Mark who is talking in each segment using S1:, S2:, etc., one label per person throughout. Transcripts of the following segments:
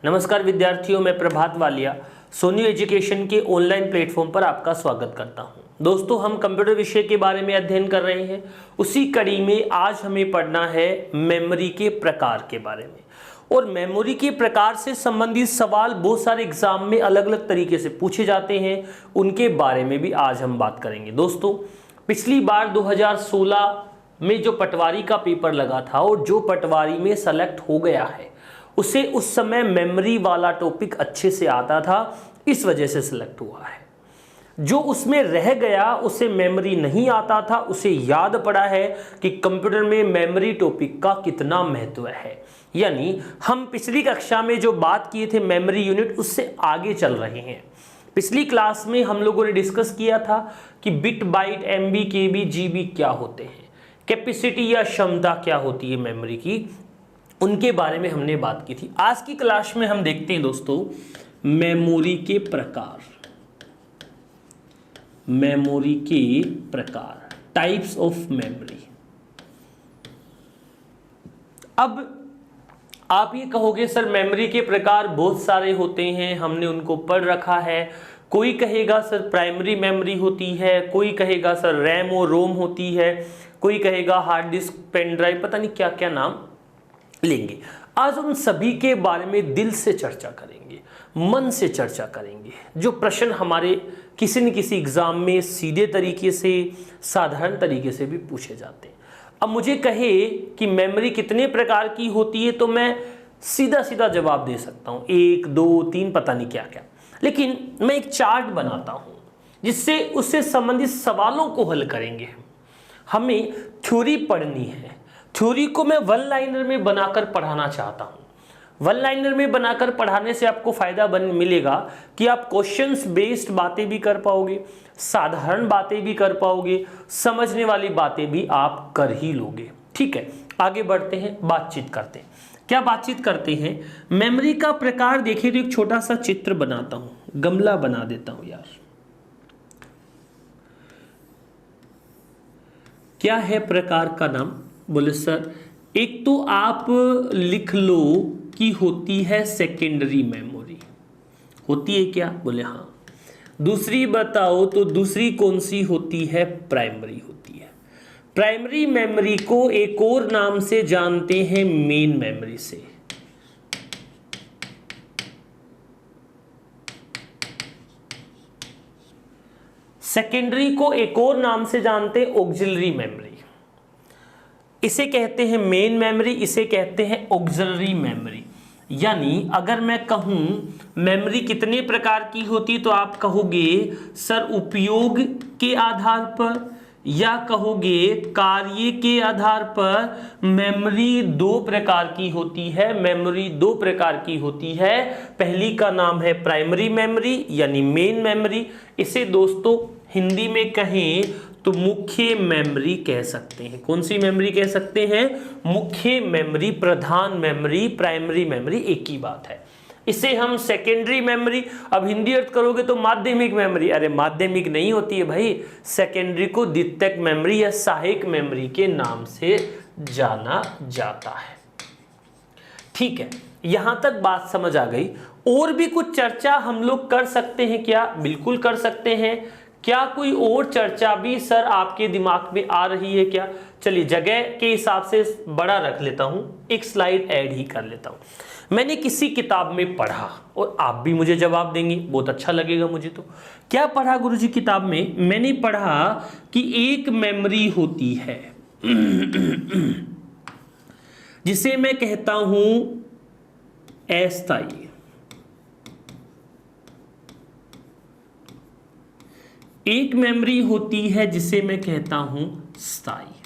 S1: नमस्कार विद्यार्थियों, मैं प्रभात वालिया सोनी एजुकेशन के ऑनलाइन प्लेटफॉर्म पर आपका स्वागत करता हूं। दोस्तों, हम कंप्यूटर विषय के बारे में अध्ययन कर रहे हैं। उसी कड़ी में आज हमें पढ़ना है मेमोरी के प्रकार के बारे में। और मेमोरी के प्रकार से संबंधित सवाल बहुत सारे एग्जाम में अलग अलग तरीके से पूछे जाते हैं, उनके बारे में भी आज हम बात करेंगे। दोस्तों, पिछली बार 2016 में जो पटवारी का पेपर लगा था और जो पटवारी में सेलेक्ट हो गया है उसे उस समय मेमोरी वाला टॉपिक अच्छे से आता था, इस वजह से सिलेक्ट हुआ है। जो उसमें रह गया उसे मेमोरी नहीं आता था, उसे याद पड़ा है कि कंप्यूटर में मेमोरी टॉपिक का कितना महत्व है। यानी हम पिछली कक्षा में जो बात किए थे मेमोरी यूनिट, उससे आगे चल रहे हैं। पिछली क्लास में हम लोगों ने डिस्कस किया था कि बिट, बाइट, एमबी, केबी, जीबी क्या होते हैं, कैपेसिटी या क्षमता क्या होती है मेमोरी की, उनके बारे में हमने बात की थी। आज की क्लास में हम देखते हैं दोस्तों मेमोरी के प्रकार, मेमोरी के प्रकार, टाइप्स ऑफ मेमोरी। अब आप ये कहोगे सर मेमोरी के प्रकार बहुत सारे होते हैं, हमने उनको पढ़ रखा है। कोई कहेगा सर प्राइमरी मेमोरी होती है, कोई कहेगा सर रैम और रोम होती है, कोई कहेगा हार्ड डिस्क, पेन ड्राइव, पता नहीं क्या क्या नाम लेंगे। आज उन सभी के बारे में दिल से चर्चा करेंगे, मन से चर्चा करेंगे। जो प्रश्न हमारे किसी न किसी एग्जाम में सीधे तरीके से, साधारण तरीके से भी पूछे जाते हैं। अब मुझे कहे कि मेमोरी कितने प्रकार की होती है तो मैं सीधा सीधा जवाब दे सकता हूँ, 1, 2, 3, पता नहीं क्या क्या। लेकिन मैं एक चार्ट बनाता हूँ जिससे उससे संबंधित सवालों को हल करेंगे। हमें थ्योरी पढ़नी है, थ्योरी को मैं वन लाइनर में बनाकर पढ़ाना चाहता हूं। वन लाइनर में बनाकर पढ़ाने से आपको फायदा मिलेगा कि आप क्वेश्चंस बेस्ड बातें भी कर पाओगे, साधारण बातें भी कर पाओगे, समझने वाली बातें भी आप कर ही लोगे। ठीक है, आगे बढ़ते हैं, बातचीत करते हैं। क्या बातचीत करते हैं? मेमोरी का प्रकार देखिए तो एक छोटा सा चित्र बनाता हूं, गमला बना देता हूं यार। क्या है प्रकार का नाम? बोले सर एक तो आप लिख लो कि होती है सेकेंडरी मेमोरी। होती है क्या? बोले हाँ। दूसरी बताओ तो दूसरी कौन सी होती है? प्राइमरी होती है। प्राइमरी मेमोरी को एक और नाम से जानते हैं मेन मेमोरी से। सेकेंडरी को एक और नाम से जानते हैं ऑक्सिलरी मेमोरी। इसे कहते हैं मेन मेमोरी, इसे कहते हैं ऑक्सिलरी मेमोरी। यानी अगर मैं कहूं मेमोरी कितने प्रकार की होती तो आप कहोगे सर उपयोग के आधार पर, या कहोगे कार्य के आधार पर मेमोरी 2 प्रकार की होती है। मेमोरी 2 प्रकार की होती है। पहली का नाम है प्राइमरी मेमोरी यानी मेन मेमोरी। इसे दोस्तों हिंदी में कहें तो मुख्य मेमोरी कह सकते हैं। कौन सी मेमोरी कह सकते हैं? मुख्य मेमोरी, प्रधान मेमोरी, प्राइमरी मेमोरी एक ही बात है। इसे हम सेकेंडरी मेमोरी, अब हिंदी अर्थ करोगे तो माध्यमिक मेमोरी। अरे माध्यमिक नहीं होती है भाई, सेकेंडरी को द्वितीयक मेमोरी या सहायक मेमोरी के नाम से जाना जाता है। ठीक है, यहां तक बात समझ आ गई। और भी कुछ चर्चा हम लोग कर सकते हैं क्या? बिल्कुल कर सकते हैं। क्या कोई और चर्चा भी सर आपके दिमाग में आ रही है क्या? चलिए जगह के हिसाब से बड़ा रख लेता हूं, एक स्लाइड ऐड ही कर लेता हूं। मैंने किसी किताब में पढ़ा और आप भी मुझे जवाब देंगे, बहुत अच्छा लगेगा मुझे। तो क्या पढ़ा गुरुजी किताब में? मैंने पढ़ा कि एक मेमोरी होती है जिसे मैं कहता हूं अस्थायी। एक मेमोरी होती है जिसे मैं कहता हूं स्थायी।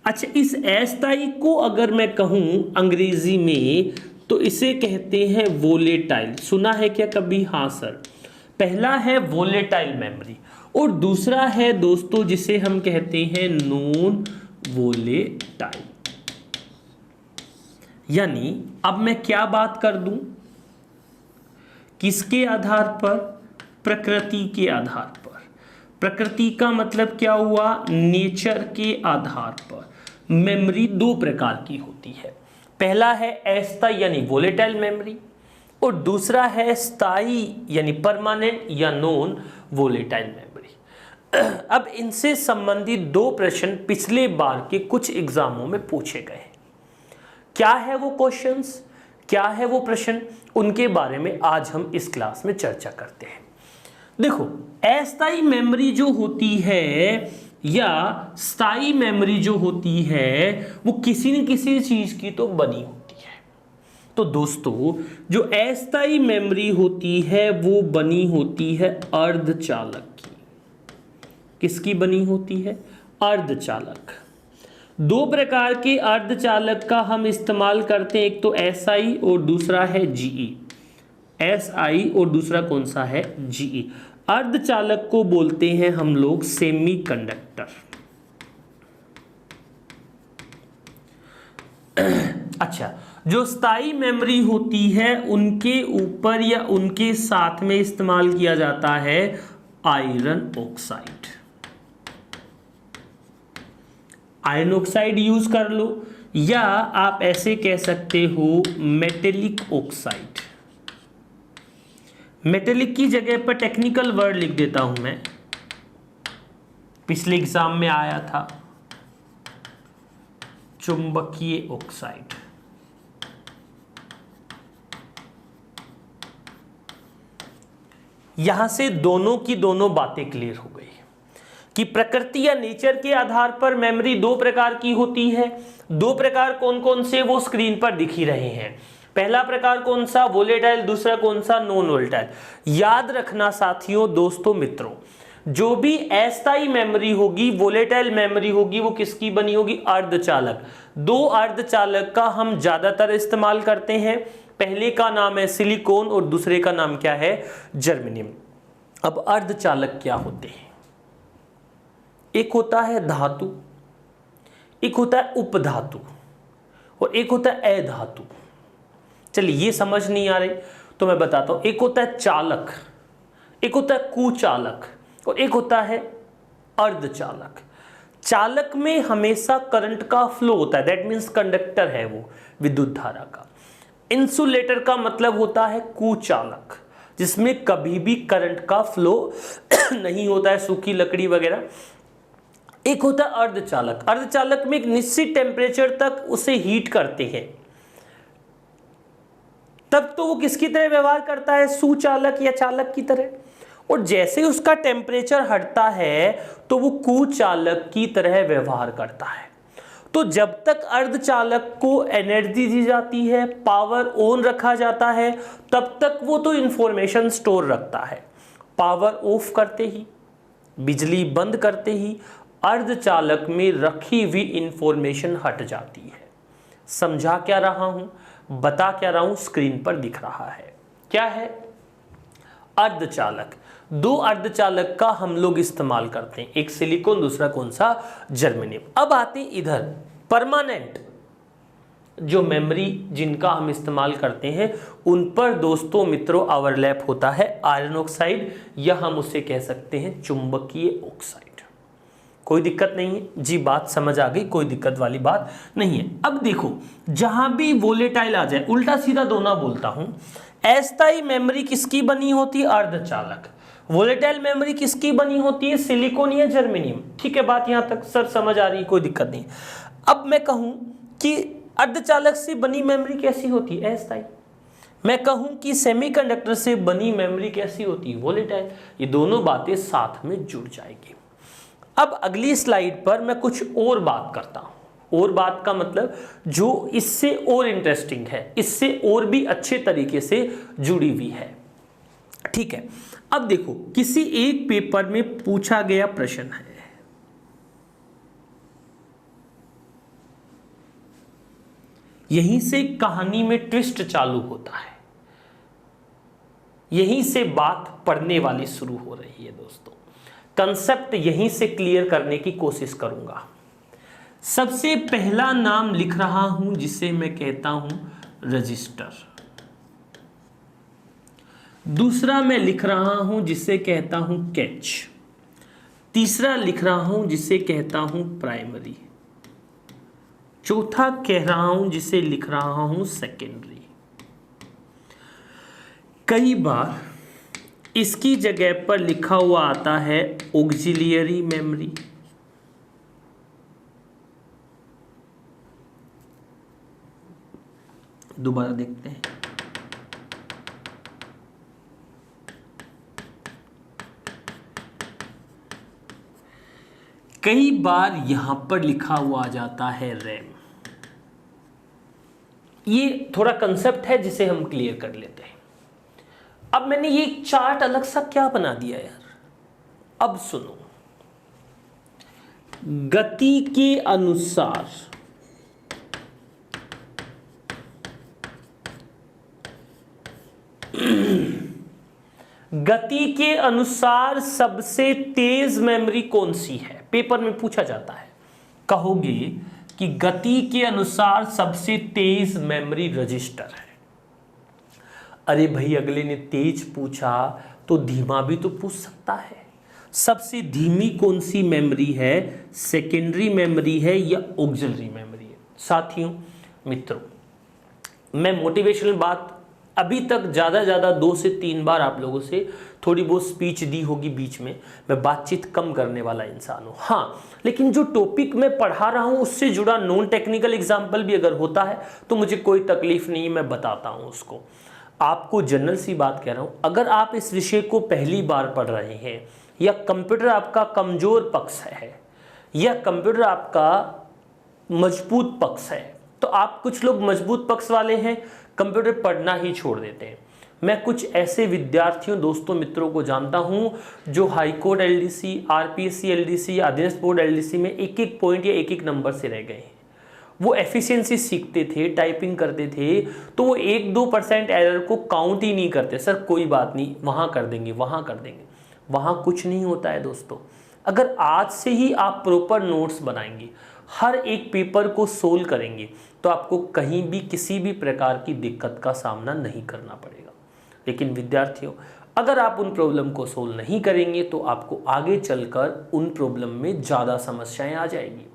S1: अच्छा, इस अस्थायी को अगर मैं कहूं अंग्रेजी में तो इसे कहते हैं वोलेटाइल। सुना है क्या कभी? हाँ सर। पहला है वोलेटाइल मेमोरी और दूसरा है दोस्तों जिसे हम कहते हैं नॉन वोलेटाइल। यानी अब मैं क्या बात कर दूं? किसके आधार पर? प्रकृति के आधार पर। प्रकृति का मतलब क्या हुआ? नेचर के आधार पर। मेमोरी 2 प्रकार की होती है। पहला है अस्थायी यानी वोलेटाइल मेमोरी, और दूसरा है स्थायी यानी परमानेंट या नॉन वोलेटाइल मेमोरी। अब इनसे संबंधित दो प्रश्न पिछले बार के कुछ एग्जामों में पूछे गए। क्या है वो क्वेश्चंस, क्या है वो प्रश्न, उनके बारे में आज हम इस क्लास में चर्चा करते हैं। देखो, अस्थायी मेमोरी जो होती है या स्थायी मेमोरी जो होती है वो किसी न किसी चीज की तो बनी होती है। तो दोस्तों, जो अस्थायी मेमोरी होती है वो बनी होती है अर्धचालक की। किसकी बनी होती है? अर्धचालक। दो प्रकार के अर्धचालक का हम इस्तेमाल करते हैं, एक तो SI और दूसरा है GE। SI और दूसरा कौन सा है? GE। अर्धचालक को बोलते हैं हम लोग सेमीकंडक्टर। अच्छा, जो स्थायी मेमोरी होती है उनके ऊपर या उनके साथ में इस्तेमाल किया जाता है iron oxide. Iron oxide use कर लो, या आप ऐसे कह सकते हो मेटेलिक ऑक्साइड। मेटेलिक की जगह पर टेक्निकल वर्ड लिख देता हूं मैं, पिछले एग्जाम में आया था, चुंबकीय ऑक्साइड। यहां से दोनों की दोनों बातें क्लियर हो गई कि प्रकृति या नेचर के आधार पर मेमोरी दो प्रकार की होती है। दो प्रकार कौन कौन से, वो स्क्रीन पर दिख ही रहे हैं। पहला प्रकार कौन सा? वोलेटाइल। दूसरा कौन सा? Non volatile. याद रखना साथियों, दोस्तों, मित्रों, जो भी अस्थायी मेमोरी होगी, वोलेटाइल मेमोरी होगी, वो किसकी बनी होगी? अर्धचालक। दो अर्धचालक का हम ज्यादातर इस्तेमाल करते हैं। पहले का नाम है सिलिकॉन और दूसरे का नाम क्या है? जर्मेनियम। अब अर्धचालक क्या होते हैं? एक होता है धातु, एक होता है उपधातु, और एक होता है अधातु। चलिए, ये समझ नहीं आ रही तो मैं बताता हूं। एक होता है चालक, एक होता है कुचालक, और एक होता है अर्धचालक। चालक में हमेशा करंट का फ्लो होता है, दैट मीन्स कंडक्टर है वो विद्युत धारा का। इंसुलेटर का मतलब होता है कुचालक, जिसमें कभी भी करंट का फ्लो नहीं होता है, सूखी लकड़ी वगैरह। एक होता है अर्धचालक। अर्धचालक में एक निश्चित टेम्परेचर तक उसे हीट करते हैं, तब तो वो किसकी तरह व्यवहार करता है? सुचालक या चालक की तरह। और जैसे उसका टेम्परेचर हटता है तो वो कुचालक की तरह व्यवहार करता है। तो जब तक अर्धचालक को एनर्जी दी जाती है, पावर ऑन रखा जाता है, तब तक वो तो इंफॉर्मेशन स्टोर रखता है। पावर ऑफ करते ही, बिजली बंद करते ही अर्धचालक में रखी हुई इंफॉर्मेशन हट जाती है। समझा क्या रहा हूं, बता क्या रहा हूं, स्क्रीन पर दिख रहा है। क्या है? अर्धचालक। दो अर्धचालक का हम लोग इस्तेमाल करते हैं, एक सिलिकॉन, दूसरा कौन सा? जर्मेनियम। अब आते हैं इधर परमानेंट जो मेमोरी जिनका हम इस्तेमाल करते हैं, उन पर दोस्तों मित्रों ओवरलैप होता है आयरन ऑक्साइड, या हम उसे कह सकते हैं चुंबकीय ऑक्साइड। कोई दिक्कत नहीं है जी, बात समझ आ गई, कोई दिक्कत वाली बात नहीं है। अब देखो, जहां भी वोलेटाइल आ जाए, उल्टा सीधा दोनों बोलता हूं। अस्थायी मेमोरी किसकी बनी होती है? अर्धचालक। वोलेटाइल मेमोरी किसकी बनी होती है? सिलिकॉन या जर्मेनियम। ठीक है, बात यहां तक सर समझ आ रही है, कोई दिक्कत नहीं। अब मैं कहूं कि अर्धचालक से बनी मेमोरी कैसी होती है? अस्थायी। मैं कहूं कि सेमीकंडक्टर से बनी मेमोरी कैसी होती है? वोलेटाइल। ये दोनों बातें साथ में जुड़ जाएगी। अब अगली स्लाइड पर मैं कुछ और बात करता हूं। और बात का मतलब जो इससे और इंटरेस्टिंग है, इससे और भी अच्छे तरीके से जुड़ी हुई है। ठीक है, अब देखो, किसी एक पेपर में पूछा गया प्रश्न है, यहीं से कहानी में ट्विस्ट चालू होता है, यहीं से बात पढ़ने वाली शुरू हो रही है दोस्तों। कंसेप्ट यहीं से क्लियर करने की कोशिश करूंगा। सबसे पहला नाम लिख रहा हूं जिसे मैं कहता हूं रजिस्टर। दूसरा मैं लिख रहा हूं जिसे कहता हूं कैच। तीसरा लिख रहा हूं जिसे कहता हूं प्राइमरी। चौथा कह रहा हूं जिसे लिख रहा हूं सेकेंडरी। कई बार इसकी जगह पर लिखा हुआ आता है ऑक्सिलियरी मेमोरी। दोबारा देखते हैं। कई बार यहां पर लिखा हुआ आ जाता है रैम। ये थोड़ा कंसेप्ट है जिसे हम क्लियर कर लेते हैं। अब मैंने ये चार्ट अलग सा क्या बना दिया यार। अब सुनो, गति के अनुसार गति के अनुसार सबसे तेज मेमोरी कौन सी है, पेपर में पूछा जाता है। कहोगे कि गति के अनुसार सबसे तेज मेमोरी रजिस्टर है। अरे भाई, अगले ने तेज पूछा तो धीमा भी तो पूछ सकता है। सबसे धीमी कौन सी मेमोरी है, सेकेंडरी मेमोरी है या ऑक्सिलरी मेमोरी है। साथियों मित्रों, मैं मोटिवेशनल बात अभी तक ज़्यादा 2 से 3 बार आप लोगों से थोड़ी बहुत स्पीच दी होगी बीच में। मैं बातचीत कम करने वाला इंसान हूँ, हाँ, लेकिन जो टॉपिक मैं पढ़ा रहा हूँ उससे जुड़ा नॉन टेक्निकल एग्जाम्पल भी अगर होता है तो मुझे कोई तकलीफ नहीं, मैं बताता हूँ उसको। आपको जनरल सी बात कह रहा हूँ, अगर आप इस विषय को पहली बार पढ़ रहे हैं या कंप्यूटर आपका कमज़ोर पक्ष है या कंप्यूटर आपका मजबूत पक्ष है, तो आप कुछ लोग मजबूत पक्ष वाले हैं, कंप्यूटर पढ़ना ही छोड़ देते हैं। मैं कुछ ऐसे विद्यार्थियों, दोस्तों, मित्रों को जानता हूं जो high court LDC, RPSC LDC या अधीनस्थ बोर्ड एलडीसी में एक एक पॉइंट या एक एक नंबर से रह गए हैं। वो एफिशिएंसी सीखते थे, टाइपिंग करते थे, तो वो 1-2% एरर को काउंट ही नहीं करते। सर कोई बात नहीं, वहाँ कर देंगे, वहाँ कर देंगे। वहाँ कुछ नहीं होता है दोस्तों। अगर आज से ही आप प्रॉपर नोट्स बनाएंगे, हर एक पेपर को सोल्व करेंगे, तो आपको कहीं भी किसी भी प्रकार की दिक्कत का सामना नहीं करना पड़ेगा। लेकिन विद्यार्थियों, अगर आप उन प्रॉब्लम को सोल्व नहीं करेंगे तो आपको आगे चलकर उन प्रॉब्लम में ज़्यादा समस्याएं आ जाएंगी।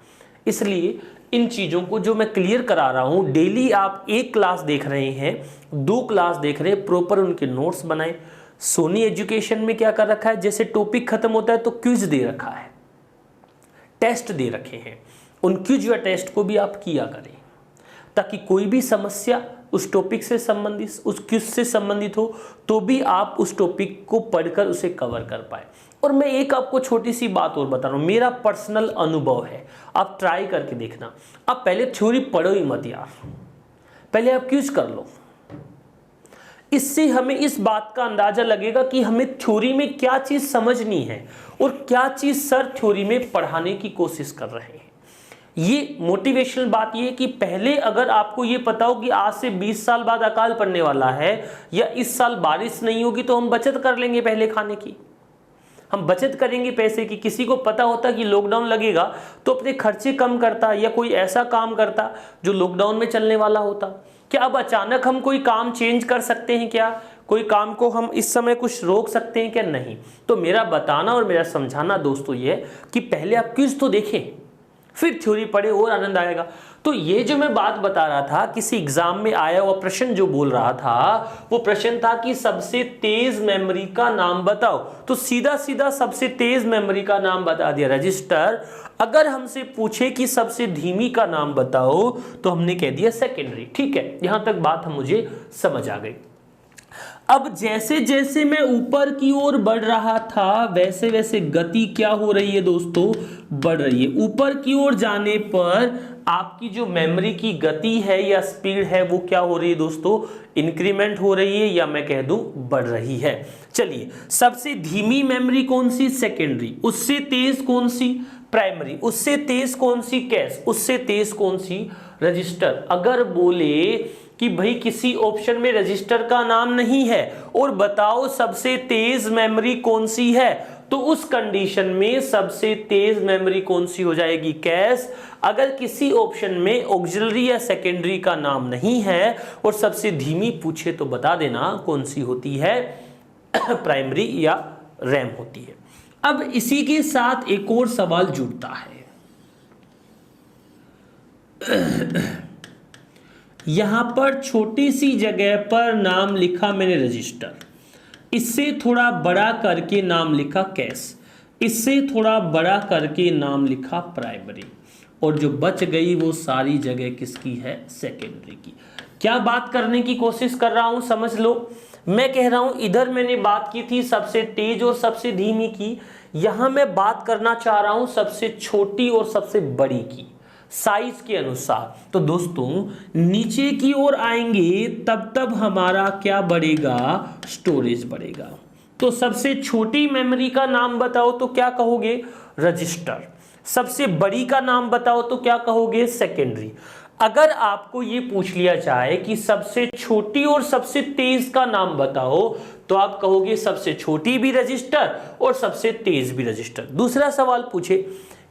S1: इसलिए इन चीज़ों को जो मैं क्लियर करा रहा हूँ, डेली आप 1 क्लास देख रहे हैं, 2 क्लास देख रहे हैं, प्रॉपर उनके नोट्स बनाएं। सोनी एजुकेशन में क्या कर रखा है, जैसे टॉपिक खत्म होता है तो क्विज दे रखा है, टेस्ट दे रखे हैं। उन क्विज या टेस्ट को भी आप किया करें, ताकि कोई भी समस्या उस टॉपिक से संबंधित, उस क्विज से संबंधित हो तो भी आप उस टॉपिक को पढ़कर उसे कवर कर पाए। और मैं एक आपको छोटी सी बात और बता रहा हूँ, मेरा पर्सनल अनुभव है, आप ट्राई करके देखना। आप पहले थ्योरी पढ़ो ही मत यार, पहले आप क्विज कर लो। इससे हमें इस बात का अंदाजा लगेगा कि हमें थ्योरी में क्या चीज़ समझनी है और क्या चीज़ सर थ्योरी में पढ़ाने की कोशिश कर रहे हैं। ये मोटिवेशनल बात ये है कि पहले अगर आपको ये पता हो कि आज से 20 साल बाद अकाल पड़ने वाला है या इस साल बारिश नहीं होगी, तो हम बचत कर लेंगे पहले खाने की, हम बचत करेंगे पैसे की। किसी को पता होता कि लॉकडाउन लगेगा तो अपने खर्चे कम करता या कोई ऐसा काम करता जो लॉकडाउन में चलने वाला होता। क्या अब अचानक हम कोई काम चेंज कर सकते हैं? क्या कोई काम को हम इस समय कुछ रोक सकते हैं क्या? नहीं। तो मेरा बताना और मेरा समझाना दोस्तों ये है कि पहले आप क्विज तो देखें, फिर थ्योरी पढ़े, और आनंद आएगा। तो ये जो मैं बात बता रहा था, किसी एग्जाम में आया हुआ प्रश्न जो बोल रहा था, वो प्रश्न था कि सबसे तेज मेमोरी का नाम बताओ। तो सीधा सीधा सबसे तेज मेमोरी का नाम बता दिया, रजिस्टर। अगर हमसे पूछे कि सबसे धीमी का नाम बताओ तो हमने कह दिया सेकेंडरी। ठीक है, यहां तक बात हम मुझे समझ आ गई। अब जैसे जैसे मैं ऊपर की ओर बढ़ रहा था वैसे वैसे गति क्या हो रही है दोस्तों? बढ़ रही है। ऊपर की ओर जाने पर आपकी जो मेमोरी की गति है या स्पीड है वो क्या हो रही है दोस्तों? इंक्रीमेंट हो रही है, या मैं कह दूं बढ़ रही है। चलिए, सबसे धीमी मेमोरी कौन सी? सेकेंडरी। उससे तेज कौन सी? प्राइमरी। उससे तेज कौन सी? कैश। उससे तेज कौन सी? रजिस्टर। अगर बोले कि भाई किसी ऑप्शन में रजिस्टर का नाम नहीं है और बताओ सबसे तेज मेमोरी कौन सी है, तो उस कंडीशन में सबसे तेज मेमोरी कौन सी हो जाएगी? कैश। अगर किसी ऑप्शन में ऑक्सिलरी या सेकेंडरी का नाम नहीं है और सबसे धीमी पूछे तो बता देना कौन सी होती है? प्राइमरी या रैम होती है। अब इसी के साथ एक और सवाल जुड़ता है, यहां पर छोटी सी जगह पर नाम लिखा मैंने रजिस्टर, इससे थोड़ा बड़ा करके नाम लिखा कैश, इससे थोड़ा बड़ा करके नाम लिखा प्राइमरी, और जो बच गई वो सारी जगह किसकी है? सेकेंडरी की। क्या बात करने की कोशिश कर रहा हूं समझ लो। मैं कह रहा हूं इधर मैंने बात की थी सबसे तेज और सबसे धीमी की, यहां मैं बात करना चाह रहा हूं सबसे छोटी और सबसे बड़ी की, साइज के अनुसार। तो दोस्तों नीचे की ओर आएंगे तब तब हमारा क्या बढ़ेगा? स्टोरेज बढ़ेगा। तो सबसे छोटी मेमोरी का नाम बताओ तो क्या कहोगे? रजिस्टर। सबसे बड़ी का नाम बताओ तो क्या कहोगे? सेकेंडरी। अगर आपको ये पूछ लिया जाए कि सबसे छोटी और सबसे तेज का नाम बताओ तो आप कहोगे सबसे छोटी भी रजिस्टर और सबसे तेज भी रजिस्टर। दूसरा सवाल पूछे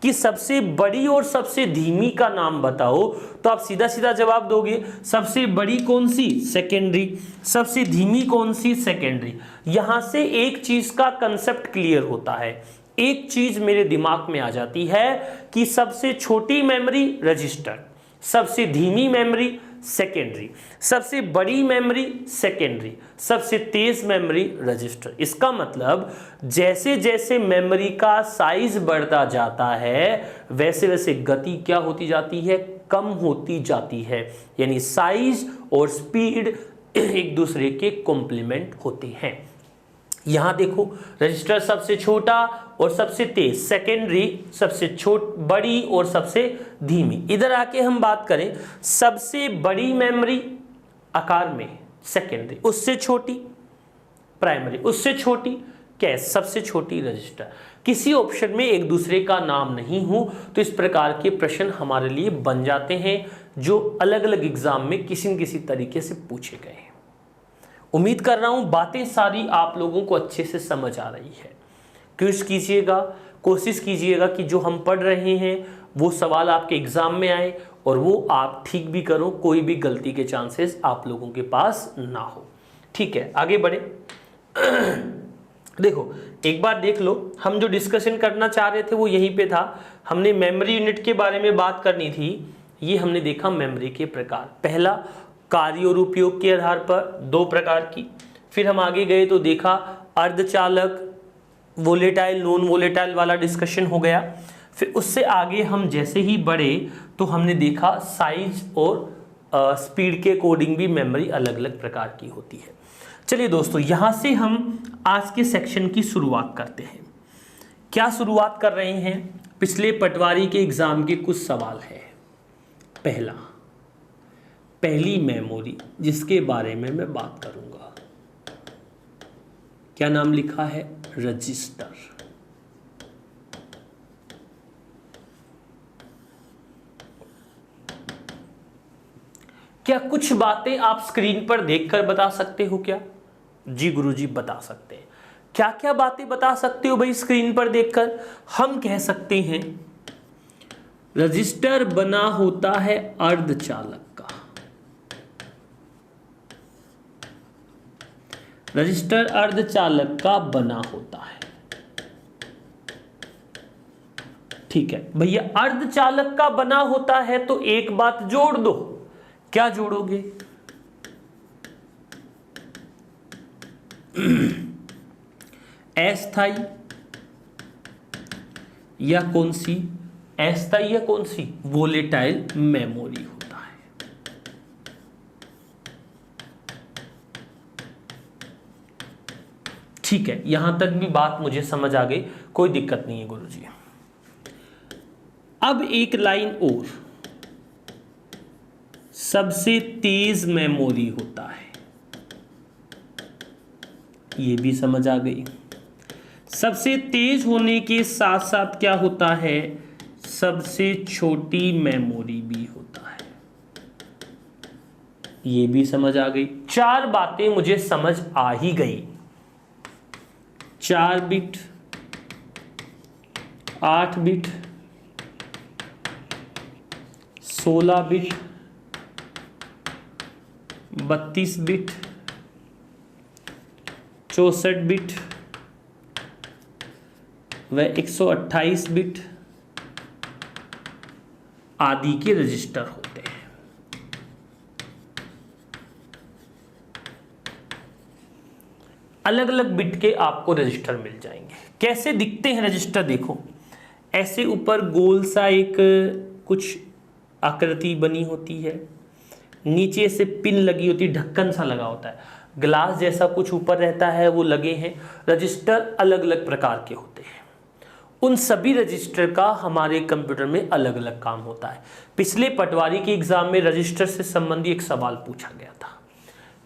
S1: कि सबसे बड़ी और सबसे धीमी का नाम बताओ तो आप सीधा सीधा जवाब दोगे सबसे बड़ी कौन सी? सेकेंडरी। सबसे धीमी कौन सी? सेकेंडरी। यहां से एक चीज का कंसेप्ट क्लियर होता है, एक चीज मेरे दिमाग में आ जाती है कि सबसे छोटी मेमोरी रजिस्टर, सबसे धीमी मेमोरी सेकेंडरी, सबसे बड़ी मेमोरी सेकेंडरी, सबसे तेज मेमोरी रजिस्टर। इसका मतलब जैसे जैसे मेमोरी का साइज बढ़ता जाता है वैसे वैसे गति क्या होती जाती है? कम होती जाती है। यानी साइज और स्पीड एक दूसरे के कॉम्प्लीमेंट होते हैं। यहां देखो रजिस्टर सबसे छोटा और सबसे तेज, सेकेंडरी सबसे बड़ी और सबसे धीमी। इधर आके हम बात करें सबसे बड़ी मेमोरी आकार में सेकेंडरी, उससे छोटी प्राइमरी, उससे छोटी कैश, सबसे छोटी रजिस्टर। किसी ऑप्शन में एक दूसरे का नाम नहीं हो तो इस प्रकार के प्रश्न हमारे लिए बन जाते हैं जो अलग अलग एग्जाम में किसी न किसी तरीके से पूछे गए हैं। उम्मीद कर रहा हूं बातें सारी आप लोगों को अच्छे से समझ आ रही है। क्विज कीजिएगा, कोशिश कीजिएगा कि जो हम पढ़ रहे हैं वो सवाल आपके एग्जाम में आए और वो आप ठीक भी करो, कोई भी गलती के चांसेस आप लोगों के पास ना हो। ठीक है, आगे बढ़े। देखो एक बार देख लो, हम जो डिस्कशन करना चाह रहे थे वो यहीं पे था। हमने मेमोरी यूनिट के बारे में बात करनी थी। ये हमने देखा मेमोरी के प्रकार, पहला कार्य और उपयोग के आधार पर 2 प्रकार की। फिर हम आगे गए तो देखा अर्धचालक, वोलेटाइल, नॉन वोलेटाइल वाला डिस्कशन हो गया। फिर उससे आगे हम जैसे ही बढ़े तो हमने देखा साइज और स्पीड के अकॉर्डिंग भी मेमोरी अलग अलग प्रकार की होती है। चलिए दोस्तों, यहां से हम आज के सेक्शन की शुरुआत करते हैं। क्या शुरुआत कर रहे हैं? पिछले पटवारी के एग्जाम के कुछ सवाल है। पहला, पहली मेमोरी जिसके बारे में मैं बात करूंगा, क्या नाम लिखा है? रजिस्टर। क्या कुछ बातें आप स्क्रीन पर देखकर बता सकते हो क्या? जी गुरुजी बता सकते हैं। क्या क्या बातें बता सकते हो भाई स्क्रीन पर देखकर? हम कह सकते हैं रजिस्टर बना होता है अर्धचालक का। रजिस्टर अर्धचालक का बना होता है। ठीक है भैया, अर्धचालक का बना होता है तो एक बात जोड़ दो। क्या जोड़ोगे? अस्थाई या कौन सी? अस्थाई या कौन सी? वोलेटाइल मेमोरी होता है। ठीक है, यहां तक भी बात मुझे समझ आ गई, कोई दिक्कत नहीं है गुरुजी। अब एक लाइन और, सबसे तेज मेमोरी होता है, ये भी समझ आ गई। सबसे तेज होने के साथ साथ क्या होता है? सबसे छोटी मेमोरी भी होता है, ये भी समझ आ गई। 4 बातें मुझे समझ आ ही गई। 4 bit, 8 bit, 16 bit, 32 bit, 64 bit व 128 बिट आदि के रजिस्टर होते हैं। अलग अलग बिट के आपको रजिस्टर मिल जाएंगे। कैसे दिखते हैं रजिस्टर, देखो ऐसे ऊपर गोल सा एक कुछ आकृति बनी होती है, नीचे से पिन लगी होती है, ढक्कन सा लगा होता है, ग्लास जैसा कुछ ऊपर रहता है, वो लगे हैं। रजिस्टर अलग अलग प्रकार के होते हैं। उन सभी रजिस्टर का हमारे कंप्यूटर में अलग अलग काम होता है। पिछले पटवारी के एग्जाम में रजिस्टर से संबंधित एक सवाल पूछा गया था।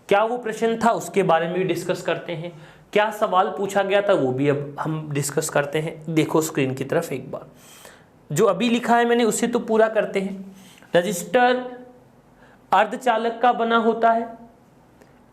S1: क्या वो प्रश्न था, उसके बारे में भी डिस्कस करते हैं। क्या सवाल पूछा गया था वो भी अब हम डिस्कस करते हैं। देखो स्क्रीन की तरफ एक बार, जो अभी लिखा है मैंने उसे तो पूरा करते हैं। रजिस्टर अर्धचालक का बना होता है,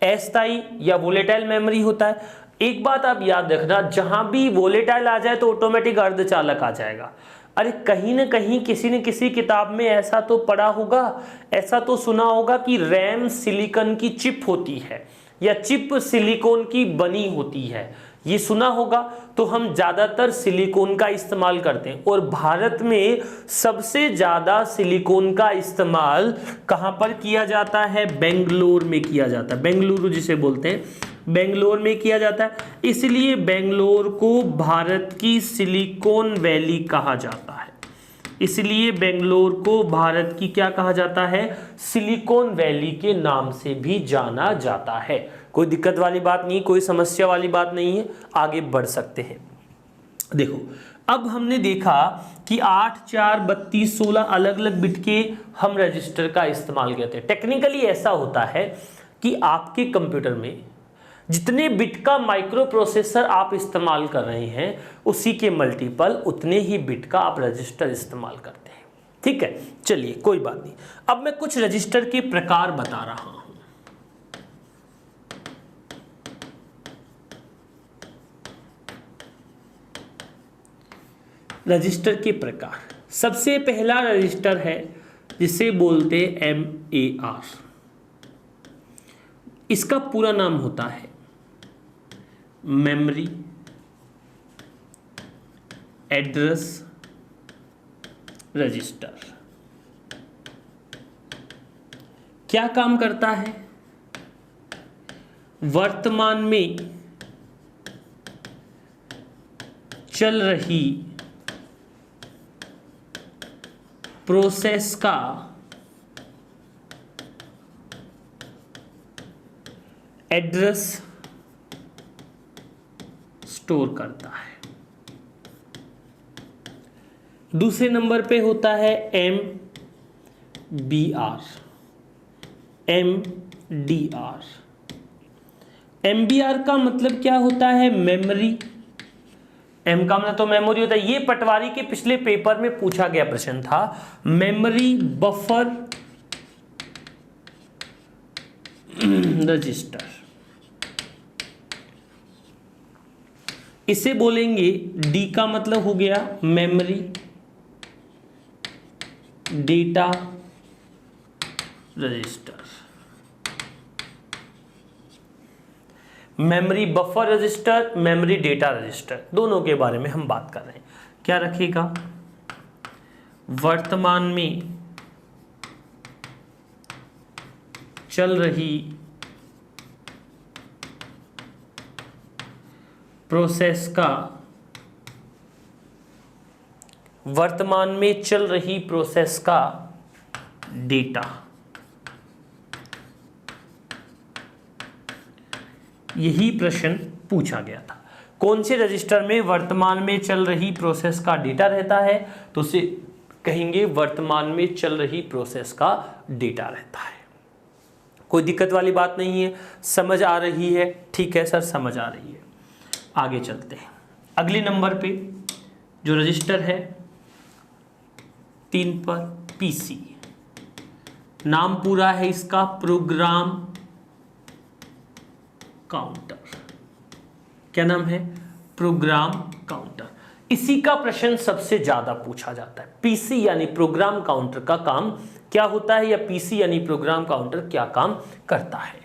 S1: अस्थायी या वोलेटाइल मेमोरी होता है। एक बात आप याद रखना, जहां भी वोलेटाइल आ जाए तो ऑटोमेटिक अर्धचालक आ जाएगा। अरे कहीं ना कहीं किसी न किसी किताब में ऐसा तो पढ़ा होगा, ऐसा तो सुना होगा कि रैम सिलिकॉन की चिप होती है या चिप सिलिकॉन की बनी होती है, ये सुना होगा। तो हम ज़्यादातर सिलिकॉन का इस्तेमाल करते हैं और भारत में सबसे ज़्यादा सिलिकॉन का इस्तेमाल कहाँ पर किया जाता है, बेंगलोर में किया जाता है। बेंगलुरु जिसे बोलते हैं, बेंगलोर में किया जाता है। इसलिए बेंगलोर को भारत की सिलिकॉन वैली कहा जाता है। इसलिए बेंगलोर को भारत की क्या कहा जाता है, सिलिकॉन वैली के नाम से भी जाना जाता है। कोई दिक्कत वाली बात नहीं, कोई समस्या वाली बात नहीं है, आगे बढ़ सकते हैं। देखो अब हमने देखा कि 8, 4, 32, 16 अलग अलग बिट के हम रजिस्टर का इस्तेमाल करते हैं। टेक्निकली ऐसा होता है कि आपके कंप्यूटर में जितने बिट का माइक्रो प्रोसेसर आप इस्तेमाल कर रहे हैं उसी के मल्टीपल उतने ही बिट का आप रजिस्टर इस्तेमाल करते हैं। ठीक है, चलिए कोई बात नहीं। अब मैं कुछ रजिस्टर के प्रकार बता रहा हूं। रजिस्टर के प्रकार, सबसे पहला रजिस्टर है जिसे बोलते हैं MAR। इसका पूरा नाम होता है मेमोरी एड्रेस रजिस्टर। क्या काम करता है, वर्तमान में चल रही प्रोसेस का एड्रेस स्टोर करता है। दूसरे नंबर पे होता है MBR। MBR का मतलब क्या होता है, मेमोरी। M का मतलब तो मेमोरी होता है। ये पटवारी के पिछले पेपर में पूछा गया प्रश्न था, मेमोरी बफर रजिस्टर। इसे बोलेंगे D का मतलब हो गया memory data register. Memory buffer register, memory data register, दोनों के बारे में हम बात कर रहे हैं। क्या रखेगा, वर्तमान में चल रही प्रोसेस का, वर्तमान में चल रही प्रोसेस का डेटा। यही प्रश्न पूछा गया था, कौन से रजिस्टर में वर्तमान में चल रही प्रोसेस का डेटा रहता है, तो उसे कहेंगे वर्तमान में चल रही प्रोसेस का डेटा रहता है। कोई दिक्कत वाली बात नहीं है, समझ आ रही है? ठीक है सर, समझ आ रही है। आगे चलते हैं। अगले नंबर पे जो रजिस्टर है 3 पर, PC। नाम पूरा है इसका प्रोग्राम काउंटर। क्या नाम है, प्रोग्राम काउंटर। इसी का प्रश्न सबसे ज्यादा पूछा जाता है। PC यानी प्रोग्राम काउंटर का काम क्या होता है, या PC यानी प्रोग्राम काउंटर क्या काम करता है।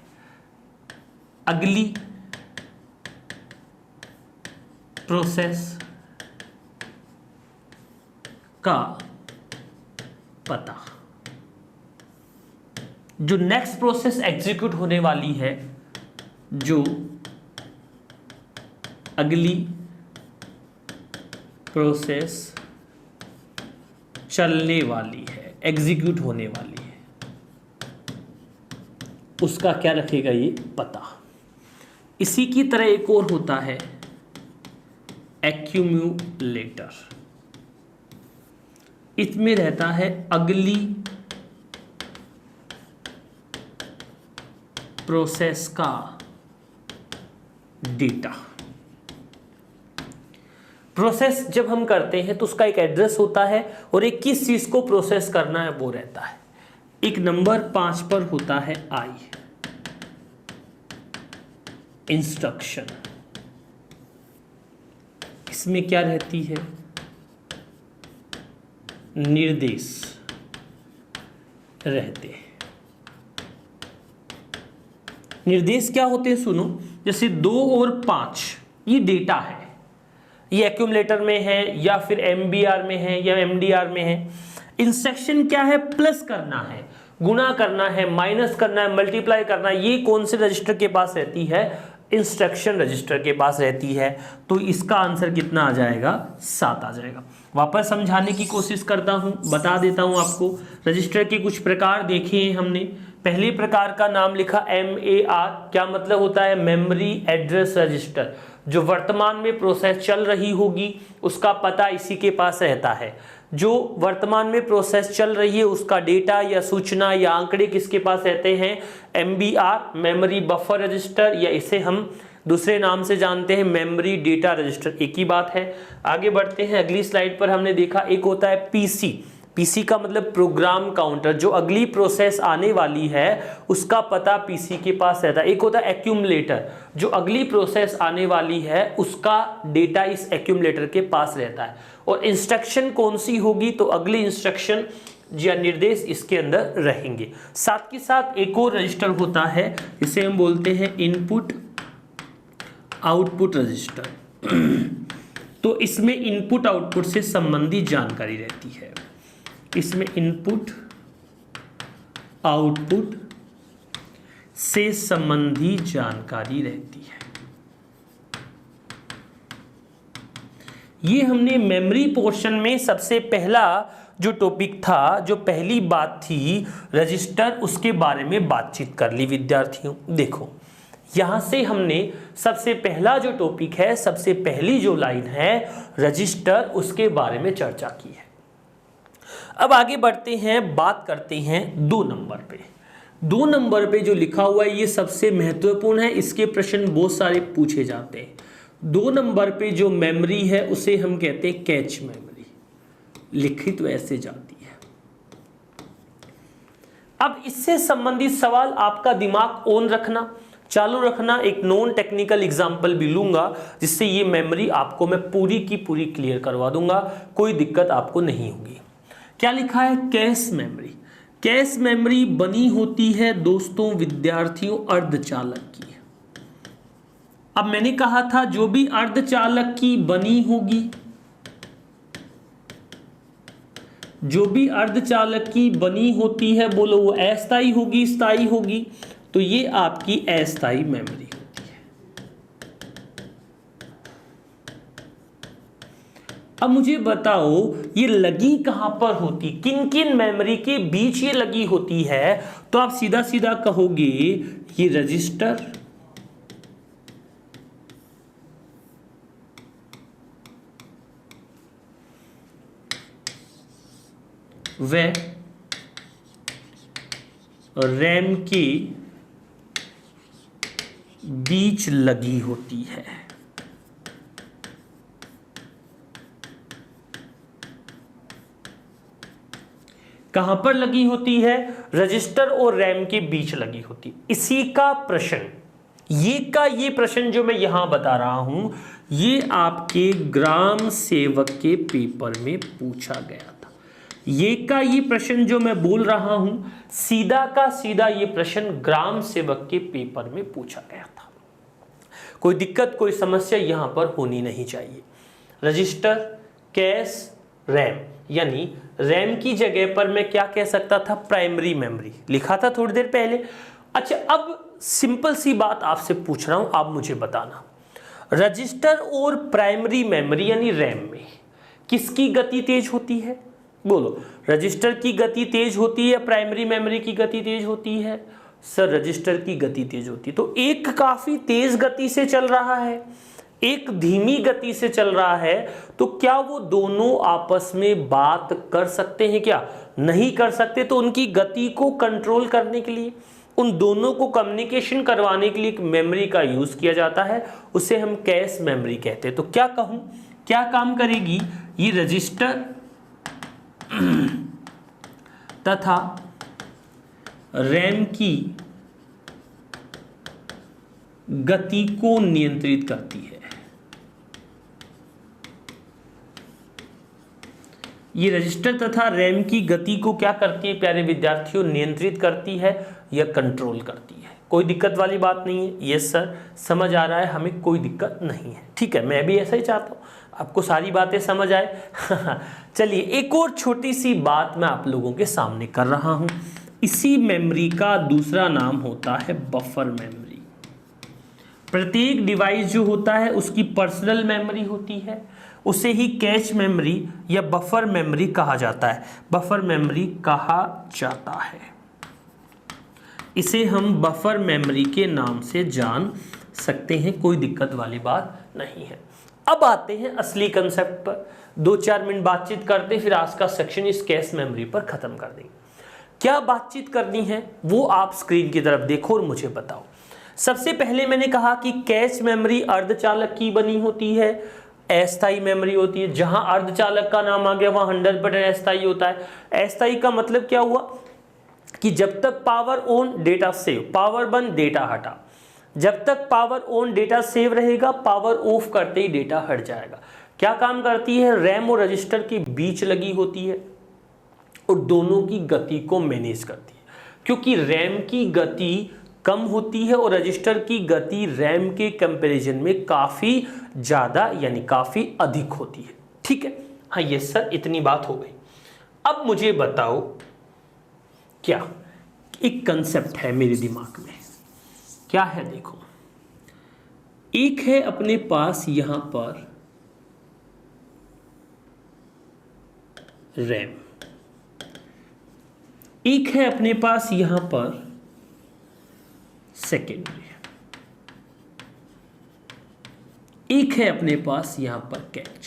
S1: अगली प्रोसेस का पता। जो नेक्स्ट प्रोसेस एग्जीक्यूट होने वाली है, जो अगली प्रोसेस चलने वाली है, एग्जीक्यूट होने वाली है, उसका क्या रखेगा? ये पता। इसी की तरह एक और होता है एक्यूमुलेटर। इसमें रहता है अगली प्रोसेस का डेटा। प्रोसेस जब हम करते हैं तो उसका एक एड्रेस होता है और एक किस चीज को प्रोसेस करना है वो रहता है। एक नंबर 5 पर होता है आई, इंस्ट्रक्शन। इसमें क्या रहती है? निर्देश रहते हैं। निर्देश क्या होते हैं? सुनो, जैसे 2 और 5 ये डेटा है, ये एक्यूमुलेटर में है या फिर एमबीआर में है या एमडीआर में है। इंस्ट्रक्शन क्या है? प्लस करना है, गुणा करना है, माइनस करना है, मल्टीप्लाई करना है। ये कौन से रजिस्टर के पास रहती है? इंस्ट्रक्शन रजिस्टर के पास रहती है। तो इसका आंसर कितना आ जाएगा? 7 आ जाएगा। वापस समझाने की कोशिश करता हूं, बता देता हूं आपको। रजिस्टर के कुछ प्रकार देखे हैं हमने। पहले प्रकार का नाम लिखा MAR, क्या मतलब होता है? Memory address register. जो वर्तमान में प्रोसेस चल रही होगी उसका पता इसी के पास रहता है। जो वर्तमान में प्रोसेस चल रही है उसका डेटा या सूचना या आंकड़े किसके पास रहते हैं? MBR, मेमोरी बफर रजिस्टर, या इसे हम दूसरे नाम से जानते हैं मेमोरी डेटा रजिस्टर। एक ही बात है। आगे बढ़ते हैं। अगली स्लाइड पर हमने देखा एक होता है PC। PC का मतलब प्रोग्राम काउंटर। जो अगली प्रोसेस आने वाली है उसका पता PC के पास रहता है। एक होता है एक्यूमुलेटर। जो अगली प्रोसेस आने वाली है उसका डेटा इस एक्यूमुलेटर के पास रहता है। और इंस्ट्रक्शन कौन सी होगी? तो अगली इंस्ट्रक्शन या निर्देश इसके अंदर रहेंगे। साथ के साथ एक और रजिस्टर होता है जिसे हम बोलते हैं इनपुट आउटपुट रजिस्टर। तो इसमें इनपुट आउटपुट से संबंधित जानकारी रहती है। इसमें इनपुट आउटपुट से संबंधित जानकारी रहती है। ये हमने मेमोरी पोर्शन में सबसे पहला जो टॉपिक था, जो पहली बात थी रजिस्टर, उसके बारे में बातचीत कर ली विद्यार्थियों। देखो यहां से हमने सबसे पहला जो टॉपिक है, सबसे पहली जो लाइन है रजिस्टर, उसके बारे में चर्चा की है। अब आगे बढ़ते हैं, बात करते हैं 2 नंबर पे। 2 नंबर पे जो लिखा हुआ है ये सबसे महत्वपूर्ण है, इसके प्रश्न बहुत सारे पूछे जाते हैं। 2 नंबर पे जो मेमोरी है उसे हम कहते हैं कैच मेमोरी। लिखित वैसे जाती है। अब इससे संबंधित सवाल आपका दिमाग ऑन रखना, चालू रखना। एक नॉन टेक्निकल एग्जांपल भी लूंगा जिससे ये मेमोरी आपको मैं पूरी की पूरी क्लियर करवा दूंगा, कोई दिक्कत आपको नहीं होगी। क्या लिखा है? Cache memory. कैश मेमोरी बनी होती है दोस्तों विद्यार्थियों अर्धचालक की। अब मैंने कहा था जो भी अर्धचालक की बनी होगी, जो भी अर्धचालक की बनी होती है, बोलो वो अस्थायी होगी स्थायी होगी? तो ये आपकी अस्थायी मेमोरी होती है। अब मुझे बताओ ये लगी कहां पर होती, किन किन मेमोरी के बीच ये लगी होती है? तो आप सीधा सीधा कहोगे ये रजिस्टर, व रैम के बीच लगी होती है। कहां पर लगी होती है? रजिस्टर और रैम के बीच लगी होती है। इसी का प्रश्न, ये प्रश्न जो मैं यहां बता रहा हूं, ये आपके ग्राम सेवक के पेपर में पूछा गया था। ये प्रश्न जो मैं बोल रहा हूं, सीधा का सीधा ये प्रश्न ग्राम सेवक के पेपर में पूछा गया था। कोई दिक्कत, कोई समस्या यहां पर होनी नहीं चाहिए। रजिस्टर, कैश, रैम, यानी रैम की जगह पर मैं क्या कह सकता था, प्राइमरी मेमोरी लिखा था थोड़ी देर पहले। अच्छा, अब सिंपल सी बात आपसे पूछ रहा हूं, आप मुझे बताना, रजिस्टर और प्राइमरी मेमोरी यानी रैम में किसकी गति तेज होती है? बोलो, रजिस्टर की गति तेज होती है या प्राइमरी मेमोरी की गति तेज होती है? सर रजिस्टर की गति तेज होती है। तो एक काफी तेज गति से चल रहा है, एक धीमी गति से चल रहा है, तो क्या वो दोनों आपस में बात कर सकते हैं? क्या नहीं कर सकते। तो उनकी गति को कंट्रोल करने के लिए, उन दोनों को कम्युनिकेशन करवाने के लिए एक मेमोरी का यूज किया जाता है, उसे हम कैश मेमोरी कहते हैं। तो क्या कहूं, क्या काम करेगी ये रजिस्टर तथा रैम की गति को नियंत्रित करती है। ये रजिस्टर तथा रैम की गति को क्या करती है प्यारे विद्यार्थियों? नियंत्रित करती है या कंट्रोल करती है। कोई दिक्कत वाली बात नहीं है। यस सर, समझ आ रहा है, हमें कोई दिक्कत नहीं है। ठीक है, मैं भी ऐसा ही चाहता हूँ, आपको सारी बातें समझ आए। चलिए, एक और छोटी सी बात मैं आप लोगों के सामने कर रहा हूँ। इसी मेमोरी का दूसरा नाम होता है बफर मेमोरी। प्रत्येक डिवाइस जो होता है उसकी पर्सनल मेमोरी होती है, उसे ही कैश मेमोरी या बफर मेमोरी कहा जाता है। बफर मेमोरी कहा जाता है, इसे हम बफर मेमोरी के नाम से जान सकते हैं, कोई दिक्कत वाली बात नहीं है। अब आते हैं असली कंसेप्ट पर, 2-4 मिनट बातचीत करते, फिर आज का सेक्शन इस कैश मेमोरी पर खत्म कर देंगे। क्या बातचीत करनी है वो आप स्क्रीन की तरफ देखो और मुझे बताओ। सबसे पहले मैंने कहा कि कैश मेमोरी अर्धचालक की बनी होती है, अस्थायी मेमोरी होती है। जहां अर्धचालक का नाम आ गया वहां 100% अस्थायी होता है। अस्थायी का मतलब क्या हुआ कि जब तक power on data save, power बंद डेटा हटा। जब तक पावर ऑन डेटा सेव रहेगा, पावर ऑफ करते ही डेटा हट जाएगा। क्या काम करती है? रैम और रजिस्टर के बीच लगी होती है और दोनों की गति को मैनेज करती है। क्योंकि रैम की गति कम होती है और रजिस्टर की गति रैम के कंपैरिजन में काफी ज्यादा यानी काफी अधिक होती है। ठीक है, हाँ ये सर इतनी बात हो गई। अब मुझे बताओ, क्या एक कंसेप्ट है मेरे दिमाग में, क्या है? देखो, एक है अपने पास यहां पर रैम, एक है अपने पास यहां पर सेकेंडरी, एक है अपने पास यहां पर कैच।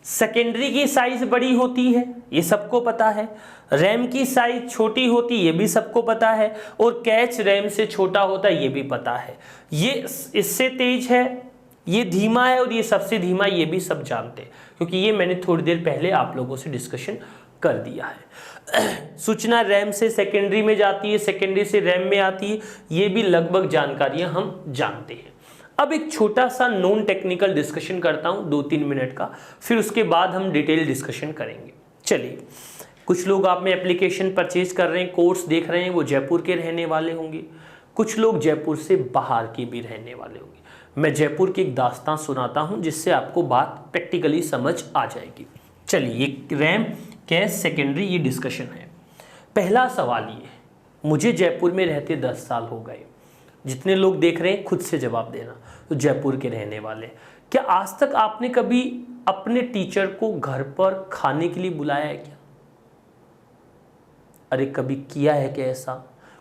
S1: सेकेंडरी की साइज बड़ी होती है, ये सबको पता है। रैम की साइज छोटी होती है, ये भी सबको पता है। और कैच रैम से छोटा होता है, ये भी पता है। ये इससे तेज है, ये धीमा है और ये सबसे धीमा, ये भी सब जानते हैं, क्योंकि ये मैंने थोड़ी देर पहले आप लोगों से डिस्कशन कर दिया है। सूचना रैम से सेकेंडरी में जाती है, सेकेंडरी से रैम में आती है, ये भी लगभग जानकारियां हम जानते हैं। अब एक छोटा सा नॉन टेक्निकल डिस्कशन करता हूं 2-3 मिनट का, फिर उसके बाद हम डिटेल डिस्कशन करेंगे। चलिए, कुछ लोग आप में एप्लीकेशन परचेज कर रहे हैं, कोर्स देख रहे हैं, वो जयपुर के रहने वाले होंगे, कुछ लोग जयपुर से बाहर के भी रहने वाले होंगे। मैं जयपुर की एक दास्तान सुनाता हूं जिससे आपको बात प्रैक्टिकली समझ आ जाएगी। चलिए, एक रैम कैश सेकेंडरी ये डिस्कशन है। पहला सवाल ये, मुझे जयपुर में रहते 10 साल हो गए। जितने लोग देख रहे हैं खुद से जवाब देना, तो जयपुर के रहने वाले। क्या आज तक आपने कभी अपने टीचर को घर पर खाने के लिए बुलाया है क्या? अरे कभी किया है क्या ऐसा?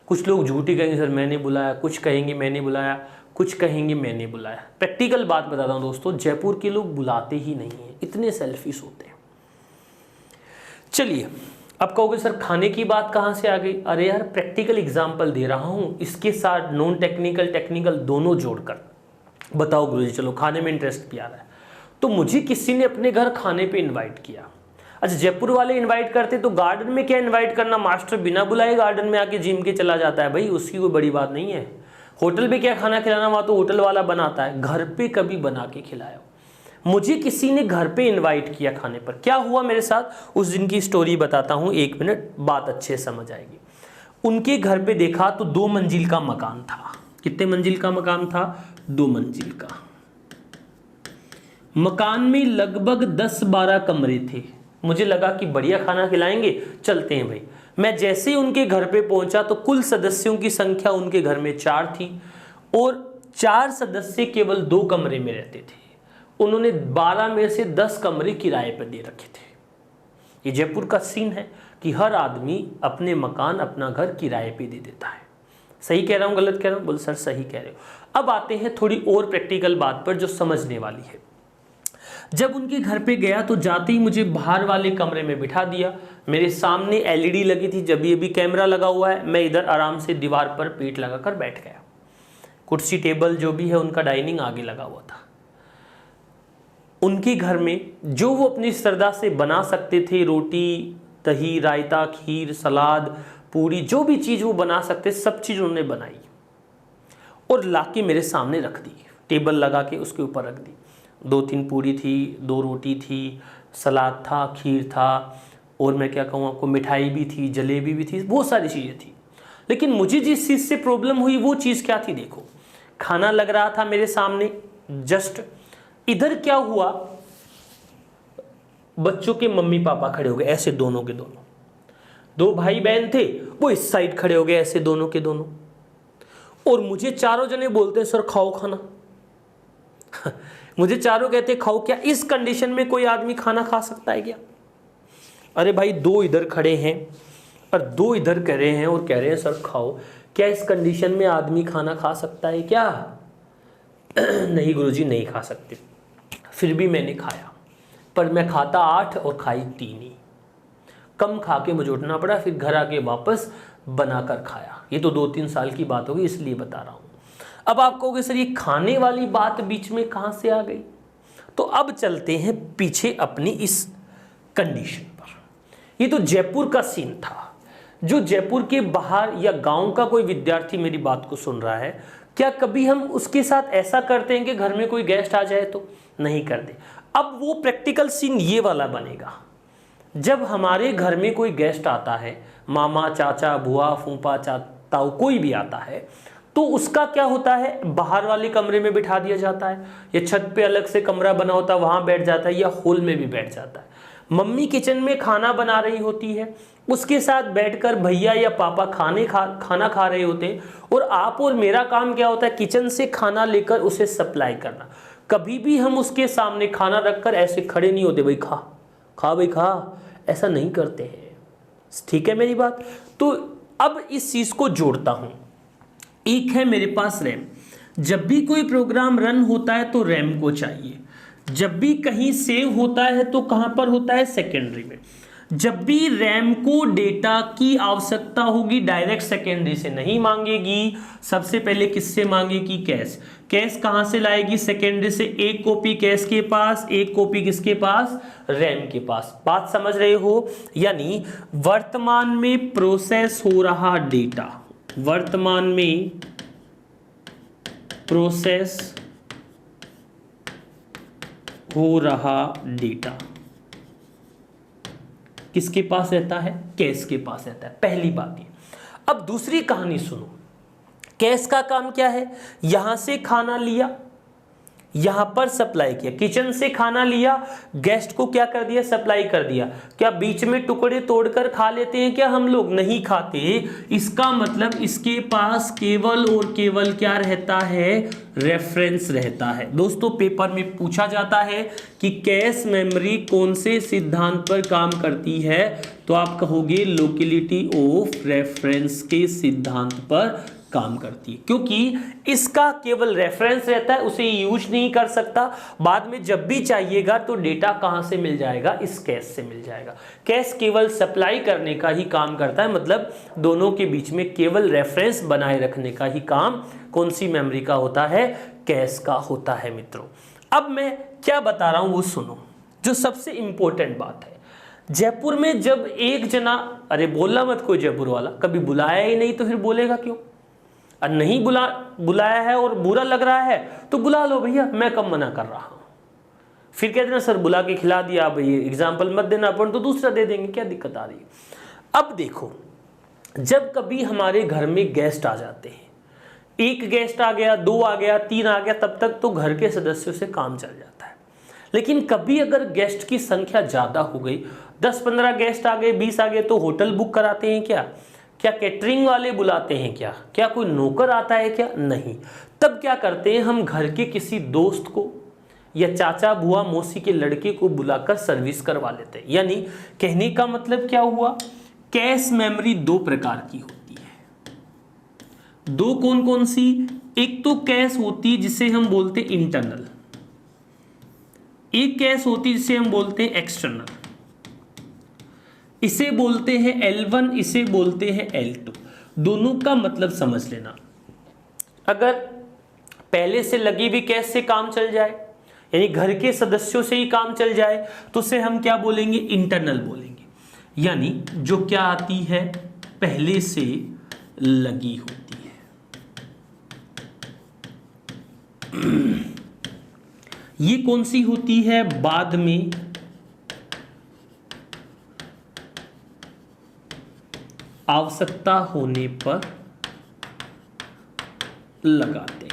S1: कुछ लोग झूठी कहेंगे सर मैंने बुलाया, कुछ कहेंगे मैंने बुलाया, कुछ कहेंगे मैंने बुलाया। प्रैक्टिकल बात बताता हूं दोस्तों, जयपुर के लोग बुलाते ही नहीं है, इतने सेल्फिश होते हैं। चलिए, अब कहोगे सर खाने की बात कहाँ से आ गई? अरे यार प्रैक्टिकल एग्जाम्पल दे रहा हूँ, इसके साथ नॉन टेक्निकल टेक्निकल दोनों जोड़कर। बताओ गुरुजी, चलो खाने में इंटरेस्ट भी आ रहा है। तो मुझे किसी ने अपने घर खाने पे इनवाइट किया। अच्छा, जयपुर वाले इनवाइट करते तो गार्डन में क्या इनवाइट करना, मास्टर बिना बुलाए गार्डन में आके जिम के चला जाता है, भाई उसकी कोई बड़ी बात नहीं है। होटल पे क्या खाना खिलाना, वहाँ तो होटल वाला बनाता है, घर पे कभी बना के खिलाया। मुझे किसी ने घर पे इनवाइट किया खाने पर, क्या हुआ मेरे साथ उस दिन की स्टोरी बताता हूँ, 1 मिनट, बात अच्छे समझ आएगी। उनके घर पे देखा तो 2 मंजिल का मकान था। कितने मंजिल का मकान था? 2 मंजिल का। मकान में लगभग 10-12 कमरे थे। मुझे लगा कि बढ़िया खाना खिलाएंगे, चलते हैं भाई। मैं जैसे ही उनके घर पे पहुंचा तो कुल सदस्यों की संख्या उनके घर में 4 थी और 4 सदस्य केवल 2 कमरे में रहते थे। उन्होंने 12 में से 10 कमरे किराए पर दे रखे थे। ये जयपुर का सीन है कि हर आदमी अपने मकान, अपना घर किराए पे दे देता है। सही कह रहा हूँ, गलत कह रहा हूँ? बोल सर सही कह रहे हो। अब आते हैं थोड़ी और प्रैक्टिकल बात पर जो समझने वाली है। जब उनके घर पे गया तो जाते ही मुझे बाहर वाले कमरे में बिठा दिया। मेरे सामने एलईडी लगी थी, जब ये भी कैमरा लगा हुआ है। मैं इधर आराम से दीवार पर पीठ लगाकर बैठ गया। कुर्सी टेबल जो भी है उनका डाइनिंग आगे लगा हुआ था। उनके घर में जो वो अपनी श्रद्धा से बना सकते थे, रोटी, दही, रायता, खीर, सलाद, पूरी, जो भी चीज़ वो बना सकते सब चीज़ उन्होंने बनाई और लाके मेरे सामने रख दी। टेबल लगा के उसके ऊपर रख दी। 2-3 पूरी थी, 2 रोटी थी, सलाद था, खीर था और मैं क्या कहूँ आपको, मिठाई भी थी, जलेबी भी थी, बहुत सारी चीज़ें थी। लेकिन मुझे जिस चीज़ से प्रॉब्लम हुई वो चीज़ क्या थी? देखो, खाना लग रहा था मेरे सामने, जस्ट इधर क्या हुआ, बच्चों के मम्मी पापा खड़े हो गए ऐसे, दोनों के दोनों। 2 भाई बहन थे, वो इस साइड खड़े हो गए ऐसे, दोनों के दोनों। और मुझे चारों जने बोलते हैं सर खाओ खाना। मुझे चारों कहते खाओ। क्या इस कंडीशन में कोई आदमी खाना खा सकता है क्या? अरे भाई, 2 इधर खड़े हैं और 2 इधर कह रहे हैं और कह रहे हैं सर खाओ। क्या इस कंडीशन में आदमी खाना खा सकता है क्या? नहीं गुरुजी, नहीं खा सकते। फिर भी मैंने खाया, पर मैं खाता 8 और खाई 3 ही। कम खा के मुझे उठना पड़ा, फिर घर आके वापस बनाकर खाया। ये तो 2-3 साल की बात होगी, इसलिए बता रहा हूँ। अब आप कहोगे सर ये खाने वाली बात बीच में कहाँ से आ गई? तो अब चलते हैं पीछे अपनी इस कंडीशन पर। ये तो जयपुर का सीन था। जो जयपुर के बाहर या गांव का कोई विद्यार्थी मेरी बात को सुन रहा है, क्या कभी हम उसके साथ ऐसा करते हैं कि घर में कोई गेस्ट आ जाए तो? नहीं करते। अब वो प्रैक्टिकल सीन ये वाला बनेगा, जब हमारे घर में कोई गेस्ट आता है, मामा, चाचा, बुआ, फूफा, ताऊ, कोई भी आता है, तो उसका क्या होता है, बाहर वाले कमरे में बिठा दिया जाता है, या छत पे अलग से कमरा बना होता है वहां बैठ जाता है, या हॉल में भी बैठ जाता है। मम्मी किचन में खाना बना रही होती है, उसके साथ बैठकर भैया या पापा खाना खा रहे होते हैं, और आप और मेरा काम क्या होता है, किचन से खाना लेकर उसे सप्लाई करना। कभी भी हम उसके सामने खाना रखकर ऐसे खड़े नहीं होते, भाई खा खा भाई खा, ऐसा नहीं करते हैं। ठीक है मेरी बात? तो अब इस चीज को जोड़ता हूं। एक है मेरे पास रैम। जब भी कोई प्रोग्राम रन होता है तो रैम को चाहिए। जब भी कहीं सेव होता है तो कहां पर होता है, सेकेंडरी में। जब भी रैम को डेटा की आवश्यकता होगी, डायरेक्ट सेकेंडरी से नहीं मांगेगी, सबसे पहले किससे मांगेगी, कैश। कैश कहां से लाएगी, सेकेंडरी से। एक कॉपी कैश के पास, एक कॉपी किसके पास, रैम के पास। बात समझ रहे हो? यानी वर्तमान में प्रोसेस हो रहा डेटा, वर्तमान में प्रोसेस हो रहा डेटा किसके पास रहता है, कैश के पास रहता है। पहली बात ये। अब दूसरी कहानी सुनो। कैश का काम क्या है, यहां से खाना लिया, यहां पर सप्लाई किया, किचन से खाना लिया, गेस्ट को क्या कर दिया, सप्लाई कर दिया। क्या बीच में टुकड़े तोड़कर खा लेते हैं क्या हम लोग? नहीं खाते। इसका मतलब इसके पास केवल और केवल क्या रहता है, रेफरेंस रहता है। दोस्तों पेपर में पूछा जाता है कि कैश मेमोरी कौन से सिद्धांत पर काम करती है, तो आप कहोगे लोकेलिटी ऑफ रेफरेंस के सिद्धांत पर काम करती है, क्योंकि इसका केवल रेफरेंस रहता है, उसे यूज नहीं कर सकता। बाद में जब भी चाहिएगा तो डेटा कहां से मिल जाएगा, इस कैश से मिल जाएगा। कैश केवल सप्लाई करने का ही काम करता है, मतलब दोनों के बीच में केवल रेफरेंस बनाए रखने का ही काम कौन सी मेमोरी का होता है, कैश का होता है मित्रों। अब मैं क्या बता रहा हूं वो सुनो, जो सबसे इंपॉर्टेंट बात है। जयपुर में जब एक जना, अरे बोलना मत कोई जयपुर वाला, कभी बुलाया ही नहीं तो फिर बोलेगा क्यों? और नहीं बुलाया है और बुरा लग रहा है तो बुला लो भैया, मैं कब मना कर रहा हूं। फिर कहते ना सर बुला के खिला दिया, भैया एग्जाम्पल मत देना, अपन तो दूसरा दे देंगे, क्या दिक्कत आ रही है। अब देखो, जब कभी हमारे घर में गेस्ट आ जाते हैं, एक गेस्ट आ गया, 2 आ गया, 3 आ गया, तब तक तो घर के सदस्यों से काम चल जाता है। लेकिन कभी अगर गेस्ट की संख्या ज़्यादा हो गई, 10-15 गेस्ट आ गए, 20 आ गए, तो होटल बुक कराते हैं क्या? क्या कैटरिंग वाले बुलाते हैं क्या? क्या कोई नौकर आता है क्या? नहीं। तब क्या करते हैं, हम घर के किसी दोस्त को या चाचा बुआ मौसी के लड़के को बुलाकर सर्विस करवा लेते हैं। यानी कहने का मतलब क्या हुआ, कैश मेमोरी दो प्रकार की होती है। दो कौन कौन सी? एक तो कैश होती है जिसे हम बोलते हैं इंटरनल, एक कैश होती है जिसे हम बोलते हैं एक्सटर्नल। इसे बोलते हैं L1, इसे बोलते हैं L2। दोनों का मतलब समझ लेना। अगर पहले से लगी हुई कैश से काम चल जाए, यानी घर के सदस्यों से ही काम चल जाए, तो उसे हम क्या बोलेंगे? इंटरनल बोलेंगे। यानी जो क्या आती है, पहले से लगी होती है। ये कौन सी होती है? बाद में आवश्यकता होने पर लगाते हैं,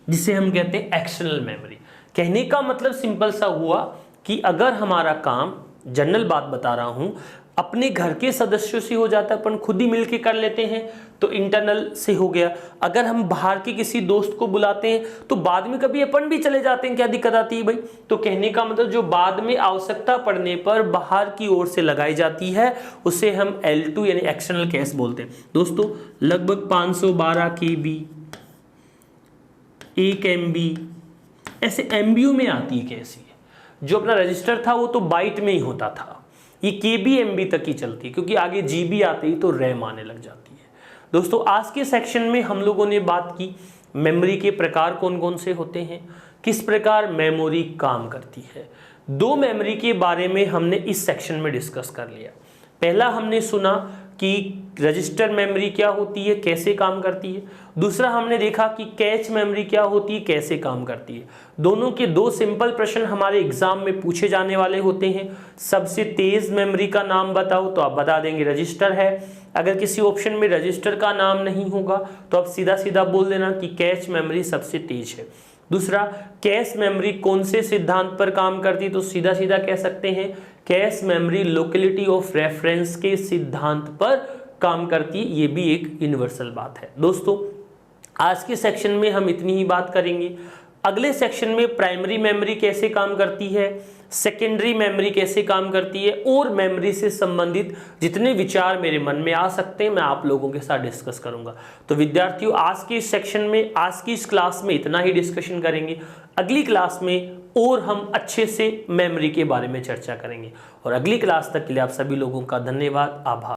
S1: जिसे हम कहते हैं एक्सटर्नल मेमोरी। कहने का मतलब सिंपल सा हुआ कि अगर हमारा काम, जनरल बात बता रहा हूं, अपने घर के सदस्यों से हो जाता है, अपन खुद ही मिलके कर लेते हैं, तो इंटरनल से हो गया। अगर हम बाहर के किसी दोस्त को बुलाते हैं तो बाद में कभी अपन भी चले जाते हैं, क्या दिक्कत आती है भाई? तो कहने का मतलब जो बाद में आवश्यकता पड़ने पर बाहर की ओर से लगाई जाती है, उसे हम L2 यानी एक्सटर्नल कैश बोलते हैं। दोस्तों लगभग 512 KB, 1 MB, ऐसे MBO में आती है कैसी। जो अपना रजिस्टर था वो तो बाइट में ही होता था, ये KB MB तक ही चलती है, क्योंकि आगे GB आते ही तो रैम आने लग जाती है। दोस्तों आज के सेक्शन में हम लोगों ने बात की मेमोरी के प्रकार कौन कौन से होते हैं, किस प्रकार मेमोरी काम करती है। दो मेमोरी के बारे में हमने इस सेक्शन में डिस्कस कर लिया। पहला हमने सुना कि रजिस्टर मेमोरी क्या होती है, कैसे काम करती है। दूसरा हमने देखा कि कैश मेमोरी क्या होती है, कैसे काम करती है। दोनों के दो सिंपल प्रश्न हमारे एग्जाम में पूछे जाने वाले होते हैं। सबसे तेज मेमोरी का नाम बताओ, तो आप बता देंगे रजिस्टर है। अगर किसी ऑप्शन में रजिस्टर का नाम नहीं होगा तो आप सीधा सीधा बोल देना कि कैश मेमोरी सबसे तेज है। दूसरा, कैश मेमोरी कौन से सिद्धांत पर काम करती है, तो सीधा सीधा कह सकते हैं cache memory locality of reference के सिद्धांत पर काम करती है। ये भी एक यूनिवर्सल बात है। दोस्तों आज के सेक्शन में हम इतनी ही बात करेंगे। अगले सेक्शन में प्राइमरी मेमोरी कैसे काम करती है, सेकेंडरी मेमोरी कैसे काम करती है, और मेमोरी से संबंधित जितने विचार मेरे मन में आ सकते हैं मैं आप लोगों के साथ डिस्कस करूंगा। तो विद्यार्थियों आज के इस सेक्शन में, आज की इस क्लास में इतना ही डिस्कशन करेंगे। अगली क्लास में और हम अच्छे से मेमोरी के बारे में चर्चा करेंगे। और अगली क्लास तक के लिए आप सभी लोगों का धन्यवाद, आभार।